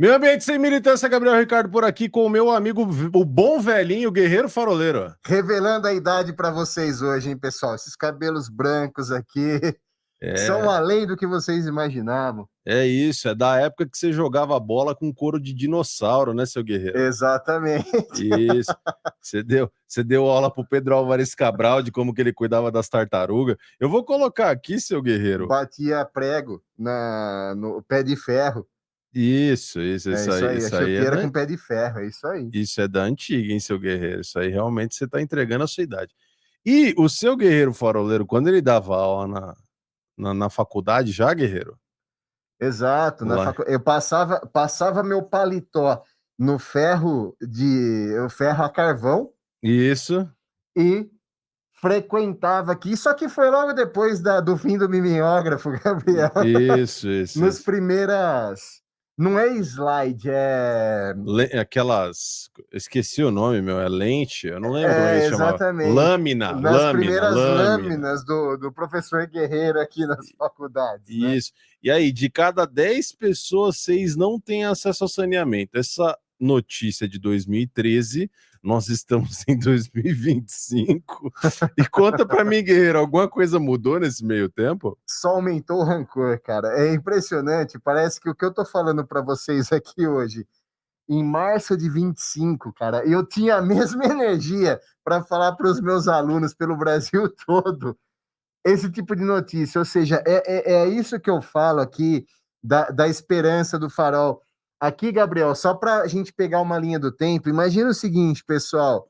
Meu ambiente sem militância, Gabriel Ricardo por aqui com o meu amigo, o bom velhinho Guerreiro Faroleiro. Revelando a idade para vocês hoje, hein, pessoal? Esses cabelos brancos aqui são além do que vocês imaginavam. É isso, é da época que você jogava bola com couro de dinossauro, né, seu Guerreiro? Exatamente. Isso. Você deu aula pro Pedro Álvares Cabral de como que ele cuidava das tartarugas. Eu vou colocar aqui, seu Guerreiro. Batia prego no pé de ferro. Isso aí. aí. A chuteira com pé de ferro, é isso aí. Isso é da antiga, hein, seu Guerreiro? Isso aí realmente você tá entregando a sua idade. E o seu Guerreiro Faroleiro, quando ele dava aula na faculdade já, Guerreiro? Exato. Eu passava meu paletó no ferro a carvão. Isso. E frequentava aqui. Isso aqui foi logo depois do fim do mimeógrafo, Gabriel. Isso. Nas primeiras. Não é slide, é. Aquelas. Esqueci o nome, meu. É lente? Eu não lembro como é que chamava. Exatamente. Lâmina. Nas primeiras lâminas do professor Guerreiro aqui nas faculdades. Isso. Né? E aí, de cada 10 pessoas, 6 não têm acesso ao saneamento. Essa notícia de 2013, nós estamos em 2025. E conta para mim, Guerreiro, alguma coisa mudou nesse meio tempo? Só aumentou o rancor, cara. É impressionante. Parece que o que eu tô falando para vocês aqui hoje, em março de 25, cara, eu tinha a mesma energia para falar para os meus alunos pelo Brasil todo esse tipo de notícia. Ou seja, é isso que eu falo aqui da esperança do farol. Aqui, Gabriel, só para a gente pegar uma linha do tempo, imagina o seguinte, pessoal.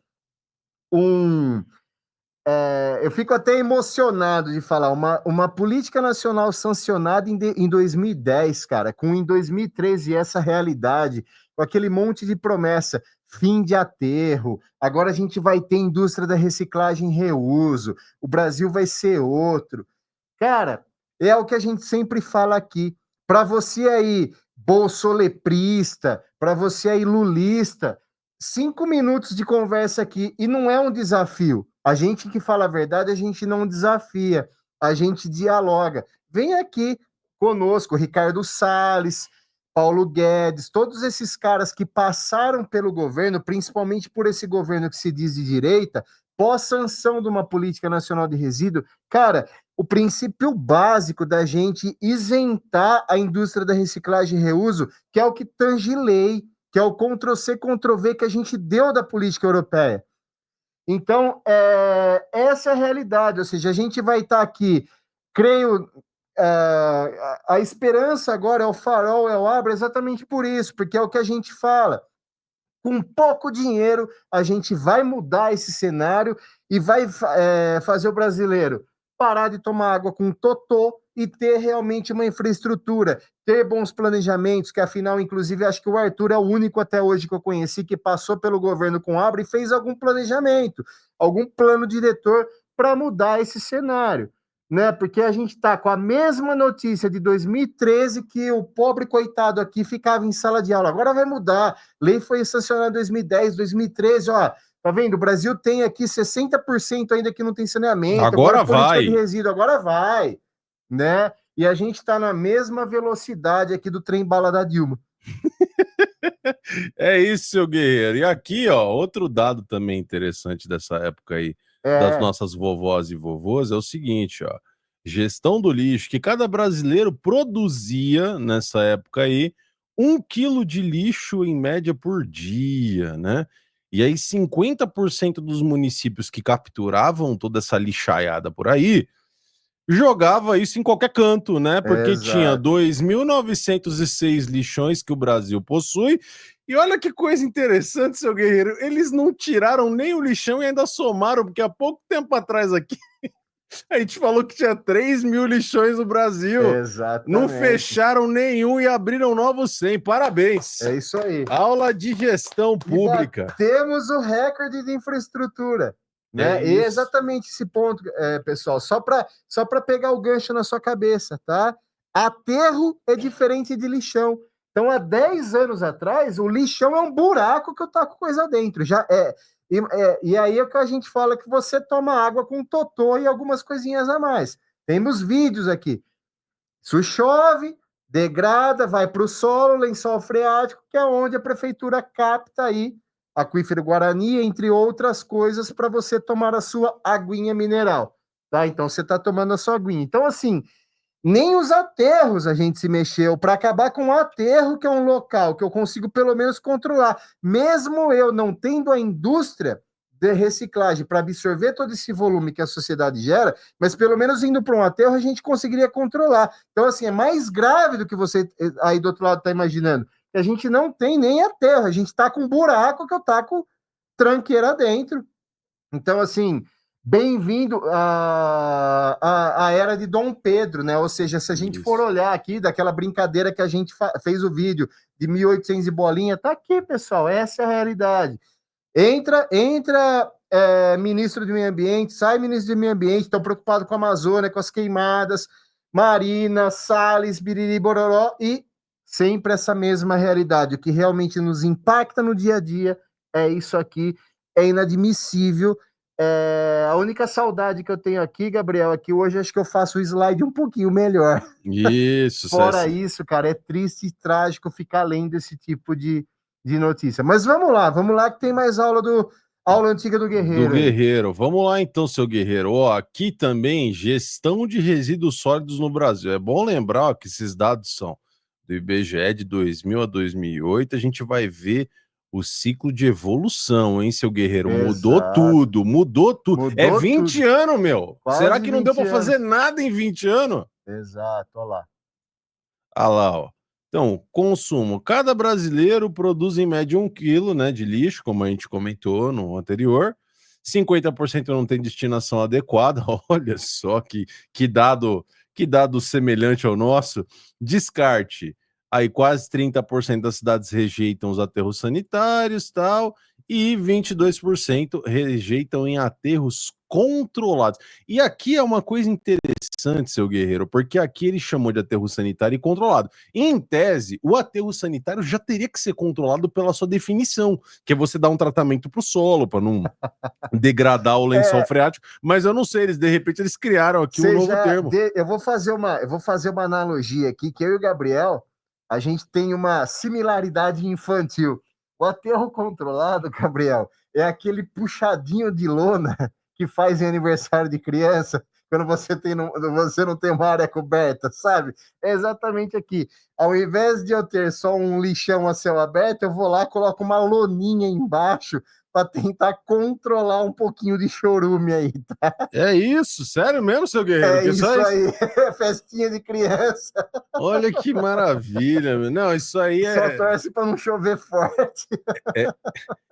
Eu fico até emocionado de falar, uma política nacional sancionada em 2010, cara, com em 2013 essa realidade, com aquele monte de promessa, fim de aterro, agora a gente vai ter indústria da reciclagem e reuso, o Brasil vai ser outro. Cara, é o que a gente sempre fala aqui. Para você aí, bolsoleprista, para você aí, lulista, 5 minutos de conversa aqui, e não é um desafio. A gente que fala a verdade, a gente não desafia, a gente dialoga. Vem aqui conosco, Ricardo Salles, Paulo Guedes, todos esses caras que passaram pelo governo, principalmente por esse governo que se diz de direita, pós-sanção de uma política nacional de resíduo. Cara, o princípio básico da gente isentar a indústria da reciclagem e reuso, que é o que tange lei, que é o Ctrl-C, Ctrl-V que a gente deu da política europeia. Então, essa é a realidade, ou seja, a gente vai estar aqui, creio, a esperança agora é o farol, é o Abra, exatamente por isso, porque é o que a gente fala. Com pouco dinheiro, a gente vai mudar esse cenário e vai fazer o brasileiro parar de tomar água com totô e ter realmente uma infraestrutura, ter bons planejamentos, que afinal, inclusive, acho que o Arthur é o único até hoje que eu conheci que passou pelo governo com Abra e fez algum planejamento, algum plano diretor para mudar esse cenário. Né? Porque a gente está com a mesma notícia de 2013 que o pobre coitado aqui ficava em sala de aula. Agora vai mudar. Lei foi sancionada em 2010, 2013, ó. Tá vendo? O Brasil tem aqui 60% ainda que não tem saneamento. Agora vai. De resíduo, agora vai, né? E a gente está na mesma velocidade aqui do trem bala da Dilma. É isso, seu Guerreiro. E aqui, ó, outro dado também interessante dessa época aí, das nossas vovós e vovôs, é o seguinte, ó. Gestão do lixo, que cada brasileiro produzia, nessa época aí, 1 quilo de lixo em média por dia, né? E aí 50% dos municípios que capturavam toda essa lixaiada por aí, jogava isso em qualquer canto, né? Porque tinha 2.906 lixões que o Brasil possui. E olha que coisa interessante, seu Guerreiro. Eles não tiraram nem o lixão e ainda somaram, porque há pouco tempo atrás aqui a gente falou que tinha 3.000 lixões no Brasil. Exatamente. Não fecharam nenhum e abriram novos 100. Parabéns. É isso aí. Aula de gestão pública. Temos o recorde de infraestrutura. Né? E exatamente esse ponto, pessoal, só para pegar o gancho na sua cabeça, tá? Aterro é diferente de lixão. Então, há 10 anos atrás, o lixão é um buraco que eu taco coisa dentro. E aí é o que a gente fala que você toma água com totô e algumas coisinhas a mais. Temos vídeos aqui. Isso chove, degrada, vai para o solo, lençol freático, que é onde a prefeitura capta aí aquífero Guarani, entre outras coisas, para você tomar a sua aguinha mineral, tá? Então você está tomando a sua aguinha. Então, assim, nem os aterros a gente se mexeu para acabar com o aterro, que é um local que eu consigo pelo menos controlar. Mesmo eu não tendo a indústria de reciclagem para absorver todo esse volume que a sociedade gera, mas pelo menos indo para um aterro a gente conseguiria controlar. Então, assim, é mais grave do que você aí do outro lado está imaginando. A gente não tem nem aterro, a gente está com um buraco que eu taco tranqueira dentro. Então, assim, bem-vindo à era de Dom Pedro, né? Ou seja, se a gente for olhar aqui daquela brincadeira que a gente fez o vídeo de 1800 e bolinha, tá aqui, pessoal, essa é a realidade. Entra ministro do Meio Ambiente, sai ministro do Meio Ambiente, estão preocupados com a Amazônia, com as queimadas, Marina, Salles, Biriri, Bororó, e sempre essa mesma realidade. O que realmente nos impacta no dia a dia é isso aqui, é inadmissível. A única saudade que eu tenho aqui, Gabriel, é que hoje acho que eu faço o slide um pouquinho melhor. Isso, Fora isso, cara, é triste e trágico ficar lendo esse tipo de notícia. Mas vamos lá que tem mais aula antiga do Guerreiro. Do Guerreiro. Aí. Vamos lá então, seu Guerreiro. Ó, aqui também, gestão de resíduos sólidos no Brasil. É bom lembrar ó, que esses dados são do IBGE de 2000 a 2008. A gente vai ver o ciclo de evolução, hein, seu Guerreiro? Exato. Mudou tudo. É 20 tudo. Anos, meu. Quase será que não deu para fazer nada em 20 anos? Exato, olha lá. Olha lá, ó. Então, consumo. Cada brasileiro produz em média 1 quilo, né, de lixo, como a gente comentou no anterior. 50% não tem destinação adequada. Olha só que dado semelhante ao nosso. Descarte. Aí quase 30% das cidades rejeitam os aterros sanitários, tal, e 22% rejeitam em aterros controlados. E aqui é uma coisa interessante, seu Guerreiro, porque aqui ele chamou de aterro sanitário e controlado. Em tese, o aterro sanitário já teria que ser controlado pela sua definição, que é você dar um tratamento para o solo, para não degradar o lençol freático, mas eu não sei, de repente eles criaram aqui um novo termo. Eu vou fazer uma analogia aqui, que eu e o Gabriel, a gente tem uma similaridade infantil. O aterro controlado, Gabriel, é aquele puxadinho de lona que faz em aniversário de criança, quando você não tem uma área coberta, sabe? É exatamente aqui. Ao invés de eu ter só um lixão a céu aberto, eu vou lá, coloco uma loninha embaixo para tentar controlar um pouquinho de chorume aí, tá? É isso, sério mesmo, seu Guerreiro? É isso aí, festinha de criança. Olha que maravilha, meu. Não, isso aí é... Só torce para não chover forte.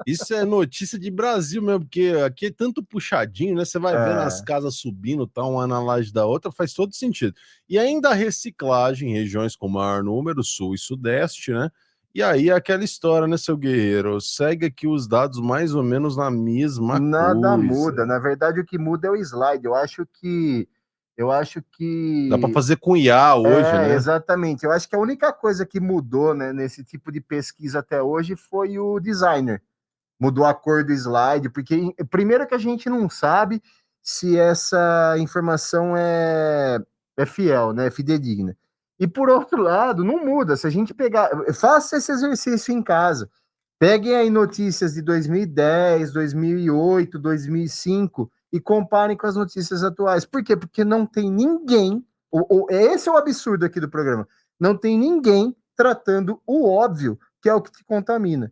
Isso é notícia de Brasil mesmo, porque aqui é tanto puxadinho, né? Você vai vendo as casas subindo, tá, uma na laje da outra, faz todo sentido. E ainda a reciclagem em regiões com maior número, sul e sudeste, né? E aí aquela história, né, seu Guerreiro? Segue aqui os dados mais ou menos na mesma coisa. Nada muda. Na verdade, o que muda é o slide. Eu acho que dá para fazer com IA hoje, né? Exatamente. Eu acho que a única coisa que mudou, né, nesse tipo de pesquisa até hoje foi o designer. Mudou a cor do slide, porque primeiro que a gente não sabe se essa informação é fiel, né, é fidedigna. E por outro lado, não muda. Se a gente pegar, faça esse exercício em casa. Peguem aí notícias de 2010, 2008, 2005 e comparem com as notícias atuais. Por quê? Porque não tem ninguém, esse é o absurdo aqui do programa, não tem ninguém tratando o óbvio, que é o que te contamina.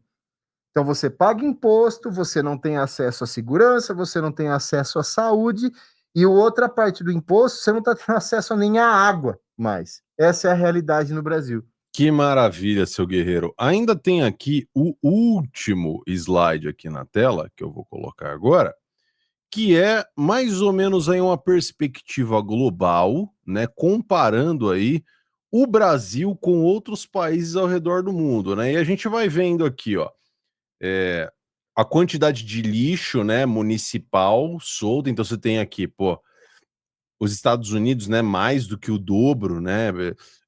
Então você paga imposto, você não tem acesso à segurança, você não tem acesso à saúde, e outra parte do imposto, você não está tendo acesso nem à água mais. Essa é a realidade no Brasil. Que maravilha, seu Guerreiro. Ainda tem aqui o último slide aqui na tela, que eu vou colocar agora, que é mais ou menos aí uma perspectiva global, né, comparando aí o Brasil com outros países ao redor do mundo, né? E a gente vai vendo aqui, ó, a quantidade de lixo, né, municipal solto. Então você tem aqui, pô, os Estados Unidos, né, mais do que o dobro, né?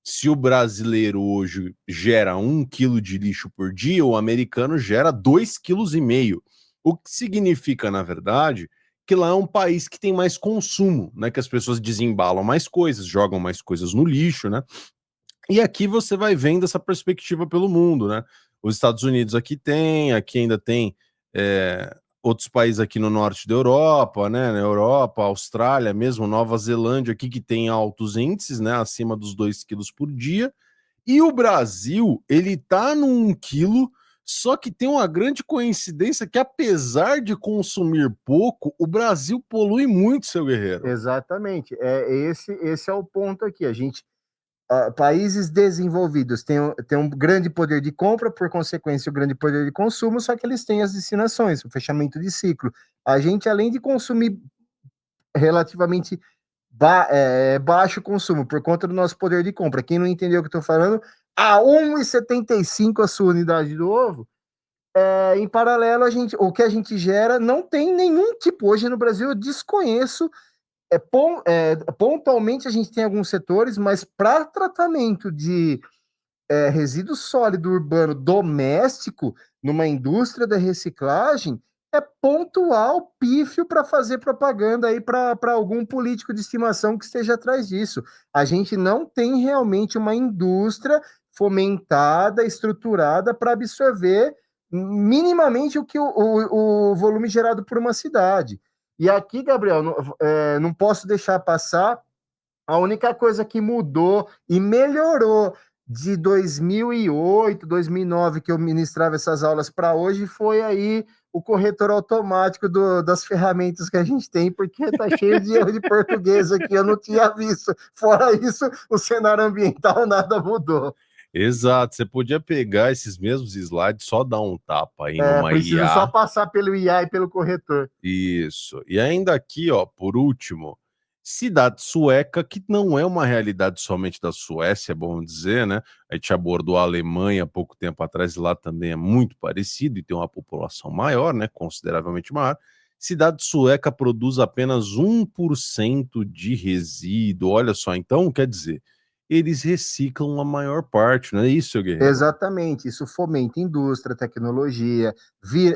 Se o brasileiro hoje gera 1 quilo de lixo por dia, o americano gera 2,5 kg. O que significa, na verdade, que lá é um país que tem mais consumo, né? Que as pessoas desembalam mais coisas, jogam mais coisas no lixo, né? E aqui você vai vendo essa perspectiva pelo mundo, né? Os Estados Unidos aqui ainda tem outros países aqui no norte da Europa, né? Na Europa, Austrália, mesmo Nova Zelândia aqui que tem altos índices, né? Acima dos 2 quilos por dia. E o Brasil, ele tá num quilo, só que tem uma grande coincidência que apesar de consumir pouco, o Brasil polui muito, seu guerreiro. Exatamente. Esse é o ponto aqui. A gente países desenvolvidos têm um grande poder de compra, por consequência, o grande poder de consumo, só que eles têm as destinações, o fechamento de ciclo. A gente, além de consumir relativamente baixo consumo, por conta do nosso poder de compra, quem não entendeu o que eu estou falando, a 1,75 a sua unidade do ovo, em paralelo, o que a gente gera não tem nenhum tipo. Hoje no Brasil, eu desconheço pontualmente a gente tem alguns setores, mas para tratamento de resíduo sólido urbano doméstico, numa indústria da reciclagem, é pontual, pífio para fazer propaganda aí para algum político de estimação que esteja atrás disso. A gente não tem realmente uma indústria fomentada, estruturada para absorver minimamente o volume gerado por uma cidade. E aqui, Gabriel, não posso deixar passar. A única coisa que mudou e melhorou de 2008, 2009, que eu ministrava essas aulas para hoje, foi aí o corretor automático das ferramentas que a gente tem, porque tá cheio de erro de português aqui, eu não tinha visto. Fora isso, o cenário ambiental nada mudou. Exato, você podia pegar esses mesmos slides, só dar um tapa aí numa Preciso IA. só passar pelo IA e pelo corretor. Isso. E ainda aqui, ó, por último, cidade sueca, que não é uma realidade somente da Suécia, é bom dizer, né? A gente abordou a Alemanha há pouco tempo atrás, e lá também é muito parecido e tem uma população maior, né? Consideravelmente maior. Cidade sueca produz apenas 1% de resíduo. Olha só, então, quer dizer, eles reciclam a maior parte, não é isso, seu guerreiro? Exatamente, isso fomenta indústria, tecnologia,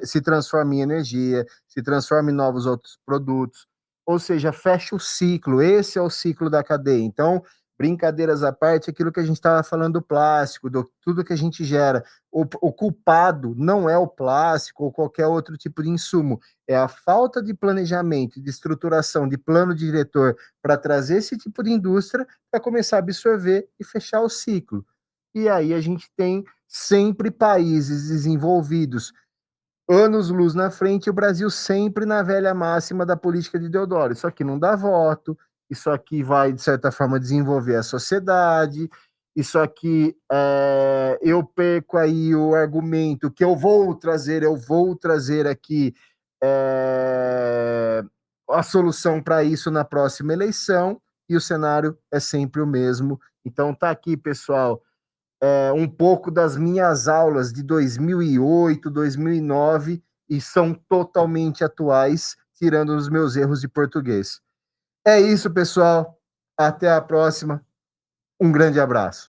se transforma em energia, se transforma em novos outros produtos, ou seja, fecha o ciclo, esse é o ciclo da cadeia. Então, brincadeiras à parte, aquilo que a gente estava falando do plástico, tudo que a gente gera, o culpado não é o plástico ou qualquer outro tipo de insumo, é a falta de planejamento, de estruturação, de plano diretor para trazer esse tipo de indústria para começar a absorver e fechar o ciclo. E aí a gente tem sempre países desenvolvidos anos-luz na frente, e o Brasil sempre na velha máxima da política de Deodoro. Isso aqui não dá voto, isso aqui vai, de certa forma, desenvolver a sociedade, isso aqui eu perco aí o argumento que eu vou trazer aqui a solução para isso na próxima eleição, e o cenário é sempre o mesmo. Então tá aqui, pessoal, um pouco das minhas aulas de 2008, 2009 e são totalmente atuais, tirando os meus erros de português. É isso, pessoal. Até a próxima. Um grande abraço.